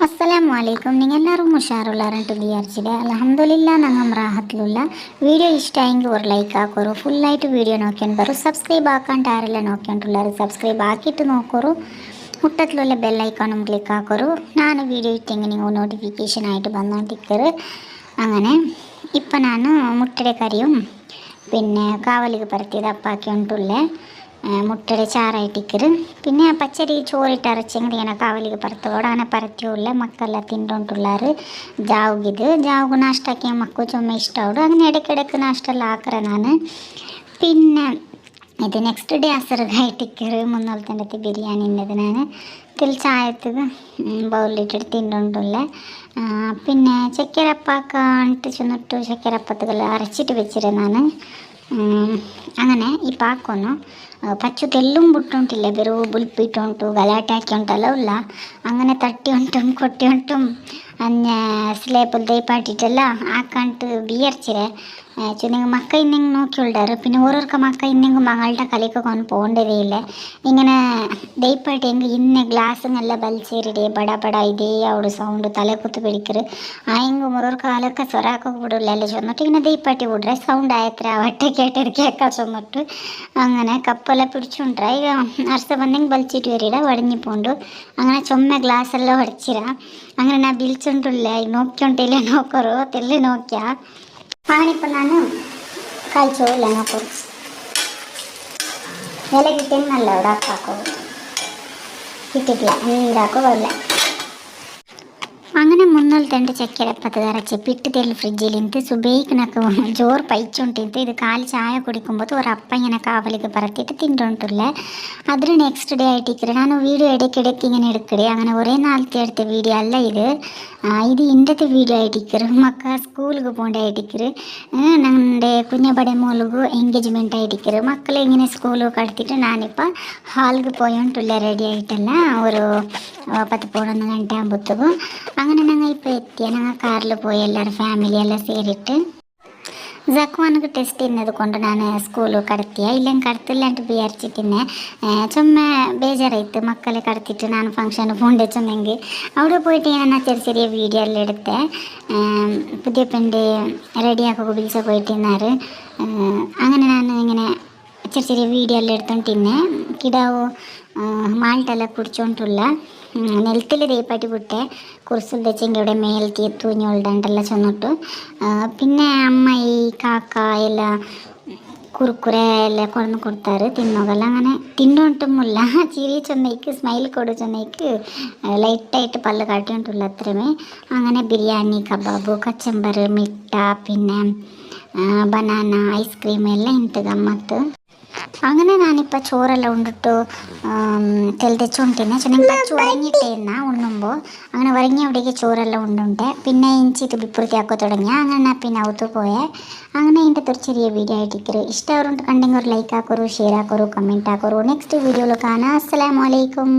ಅಸ್ಸಲಾಮುಅಲೈಕುಮ್ ನೀವೆಲ್ಲರೂ ಹುಷಾರುಳ್ಳಾರಂಟು ವಿಚಾರಿಸಿದೆ ಅಲ್ಹಮ್ದುಲಿಲ್ಲಾ ನಂಗೆ ರಾಹತ್ಲುಲ್ಲ വീഡിയോ ഇഷ്ടമായെങ്കിൽ ഒരു ലൈക്ക് ആക്കോറു ഫുള്ളായിട്ട് വീഡിയോ നോക്കിയാൽ വരും സബ്സ്ക്രൈബ് ആക്കാണ്ട് ആരെല്ലാം നോക്കിയിട്ടുള്ളവർ സബ്സ്ക്രൈബ് ആക്കിയിട്ട് നോക്കോറു മുട്ടത്തിലുള്ള ബെല്ലൈക്കോണും ക്ലിക്ക് ആക്കോറു ನಾನು വീഡിയോ ഇട്ടെങ്കിൽ നിങ്ങൾ നോട്ടിഫിക്കേഷൻ ആയിട്ട് വന്നോണ്ടിരിക്കറ് അങ്ങനെ ഇപ്പം ನಾನು മുട്ടയുടെ കറിയും പിന്നെ കാവലിക്ക് പരത്തിയത് അപ്പാക്കി ഉണ്ടുള്ളേ മുട്ടയുടെ ചാറായിട്ടിക്കറ് പിന്നെ പച്ചരി ചോറിട്ട് അരച്ചെങ്കിൽ ഇങ്ങനെ കാവലിಗೆ ಪರ್ತೋಡ അങ്ങനെ ಪರತಿಯುಳ್ಳ ಮಕ್ಕಳೆಲ್ಲ ತಿಂಡೊಂಟುಳ್ಳಾರು ಜಾವುಗು ನಾಷ್ಟಕ್ಕೆ ಮಕ್ಕಳು ಚೊಮ್ಮೆ ಇಷ್ಟ ಅವಡು അങ്ങനെ ഇടയ്ക്കിടയ്ക്ക് നാഷ്ടെല്ലാം ആക്കറ ನಾನು പിന്നെ ഇത് നെക്സ്റ്റ് ഡേ അസറുകായിട്ടിക്കറ് മുന്നോളത്തെ ബിരിയാണി ഉള്ളത് ഞാൻ ഇതിൽ ചായത്തത് ബൗളിലിട്ടിട്ട് തിന്നുകൊണ്ടുള്ള പിന്നെ ചക്കരപ്പാക്കാണ്ട് ചെന്നിട്ട് ചക്കരപ്പത്തുകൾ അരച്ചിട്ട് വെച്ചിരുന്നാണ് അങ്ങനെ ഇപ്പം ಹಾಕೋನು ಪಚ್ಚು ತೆಲ್ಲುಂ ಬಿಟ್ಟುಂಟಿಲ್ಲ ಬೆರು ಬುಲ್ಪಿಟ್ಟು ಉಂಟು ಗಲಾಟೆ ಹಾಕಿ ಉಂಟಲ್ಲ ಇಲ್ಲ അങ്ങനെ തട്ടി ഉണ്ടും കൊട്ടി ഉണ്ടും അന്നെ സ്ലേപ്പിൽ ദൈപ്പാട്ടിട്ടല്ല ആക്കാണ്ട് ബിയർച്ചിരെ ചുന്നെങ്കിൽ മക്ക ഇന്നെങ്കിൽ നോക്കിയുള്ളാറ് പിന്നെ ഓരോർക്ക് മക്ക ഇന്നെങ്കിൽ മകളുടെ കളിക്ക് കൊണ്ട് പോകേണ്ടതേ ഇല്ല ഇങ്ങനെ ദൈപ്പാട്ടെങ്കിൽ ഇന്നെ ഗ്ലാസ്സെല്ലാം ബലിച്ചേരിടെ ബട ബട ഇതേ അവിടെ സൗണ്ട് തലക്കുത്ത് പിടിക്കറ് ആയെങ്കിൽ ഓരോർക്ക് കാലൊക്കെ സ്വറാക്കൊക്കെ വിടില്ലല്ലോ ചൊന്നിട്ട് ഇങ്ങനെ ദൈപ്പാട്ടി വിടുറെ സൗണ്ട് ആയത്ര വട്ട കേട്ടൊരു കേൾക്കാൻ ചൊന്നിട്ട് അങ്ങനെ കപ്പെല്ലാം പിടിച്ചുകൊണ്ടിര ಈಗ ಅರ್ಸ ಬಂದಂಗೆ ಬಲ್ಚಿಟ್ಟು ವರಿಡ ಒಡഞ്ഞി പോണ്ടു അങ്ങനെ ചുമ്മ ഗ്ലാസ് എല്ലാം ഒടച്ചിര അങ്ങനെ ನಾ ಬಿಲ್ಚುಂಟುಳ್ಳ നോക്കിയോണ്ടില്ല നോക്കറോ തെല്ല് നോക്കിയ അങ്ങനിപ്പം ನಾನು ಕಾಲ್ಚೋಲ್ಲ ನೋಕರು ಎಲೆ ಗಿಟ್ಟೆನಲ್ಲ അവിടെ ಹಾಕೋ കിട്ടിട്ടില്ല നീരാക്കോ വല്ല അങ്ങനെ മുന്നോളത്തെ ചക്കരപ്പത്ത് അരച്ച് പിട്ടുതെല്ല് ഫ്രിഡ്ജിലിട്ട് സുബൈക്കിനൊക്കെ ചോറ് പൈച്ചുകൊണ്ടിട്ട് ഇത് കാല് ചായ കുടിക്കുമ്പോൾ ഒരപ്പ ഇങ്ങനെ കാവലിക്ക് പറത്തിയിട്ട് തിന്നുകൊണ്ടില്ലേ അതൊരു നെക്സ്റ്റ് ഡേ ആയിട്ടിക്കറ് ನಾನು വീഡിയോ ഇടയ്ക്കിടയ്ക്ക് ഇങ്ങനെ എടുക്കടേ അങ്ങനെ ഒരേ നാളത്തെ എടുത്ത വീഡിയോ അല്ല ഇത് ഇന്നത്തെ വീഡിയോ ആയിട്ടിക്കറ് മക്ക സ്കൂളിൽ പോകേണ്ടതായിട്ടിക്കറ് നമ്മുടെ കുഞ്ഞപ്പടെ മോളിಗೂ എൻഗേജ്മെൻറ്റ് ആയിട്ടിക്കറ് മക്കളെ ഇങ്ങനെ സ്കൂളിൽ കടത്തിയിട്ട് ഞാനിപ്പോൾ ഹാളിൽ പോയോണ്ടുള്ള റെഡി ആയിട്ടല്ല ഒരു 10-11 ಗಂಟೆ ആകുമ്പോഴത്തേക്കും അങ്ങനെ ഞങ്ങൾ ഇപ്പോൾ എത്തിയ ഞങ്ങൾ കാറിൽ പോയി എല്ലാവരും ഫാമിലി എല്ലാം ಸೇರಿಟ್ಟು ജക്വാനക്ക് ടെസ്റ്റ് ചെയ്യുന്നത് കൊണ്ട് ഞാൻ സ്കൂളിൽ കടത്തിയ ഇല്ലെങ്കിൽ കടത്തില്ലാണ്ട് വിചാരിച്ചിട്ടിന്നെ ചുമ്മാ ബേജാറായിട്ട് മക്കളെ കടത്തിയിട്ട് ഞാൻ ഫംഗ്ഷന് പോകേണ്ടി ചൊന്നെങ്കിൽ അവിടെ പോയിട്ട് ഞാൻ ചെറിയ വീഡിയോ എല്ലാം എടുത്തേ പുതിയ പെണ്ണ് റെഡിയാക്കുക വിളിച്ച പോയിട്ടിരുന്നാറ് അങ്ങനെ ഞാൻ ഇങ്ങനെ ചെറിയ വീഡിയോ എല്ലാം എടുത്തോണ്ടിന്നെ കിടാവു മാൾട്ടെല്ലാം കുടിച്ചോണ്ടുള്ള നെൽത്തിൽ ദീപ്പാട്ടി വിട്ടെ കുറിച്ചിൽ വെച്ചെങ്കിൽ ഇവിടെ മേൽത്തി തൂഞ്ഞുകളുണ്ടെല്ലാം ചെന്നിട്ടു പിന്നെ അമ്മായി കാക്ക എല്ലാം കുറുക്കുറെ എല്ലാം കൊണ്ടു കൊടുത്താറ് തിന്നോകെല്ലാം അങ്ങനെ തിന്നോണ്ടുമില്ല ചിരി ചൊന്നേക്ക് സ്മൈൽ കൊടു ചൊന്നേക്ക് ലൈറ്റായിട്ട് പല്ല് കാട്ടിയോണ്ടുള്ള അത്രമേ അങ്ങനെ ബിരിയാണി കബാബ് കച്ചമ്പർ മിട്ട പിന്നെ ബനാന ഐസ്ക്രീം എല്ലാം ഉണ്ട് ഗമ്മത്ത് അങ്ങനെ ഞാനിപ്പോൾ ചോറെല്ലാം ഉണ്ടിട്ട് തെളിച്ചുകൊണ്ടിരുന്ന ചെന്നെങ്കിൽ പച്ച ഉറങ്ങിയിട്ടേന്ന ഉണ്ണുമ്പോൾ അങ്ങനെ ഉറങ്ങിയ അവിടേക്ക് ചോറെല്ലാം ഉണ്ടുണ്ട് പിന്നെ ഇഞ്ചിട്ട് വിപ്പുറത്തിയാക്കോ തുടങ്ങിയ അങ്ങനെ പിന്നെ അവത്ത് പോയേ അങ്ങനെ ഇതിൻ്റെ ഒരു ചെറിയ വീഡിയോ ആയിട്ടിക്കറ് ഇഷ്ടമാറുണ്ട് കണ്ടെങ്കിൽ ഒരു ലൈക്ക് ആക്കോറു ഷെയർ ആക്കോറു കമൻറ്റ് ആക്കോറു നെക്സ്റ്റ് വീഡിയോയിൽ കാണാം അസ്സലാമു അലൈക്കും.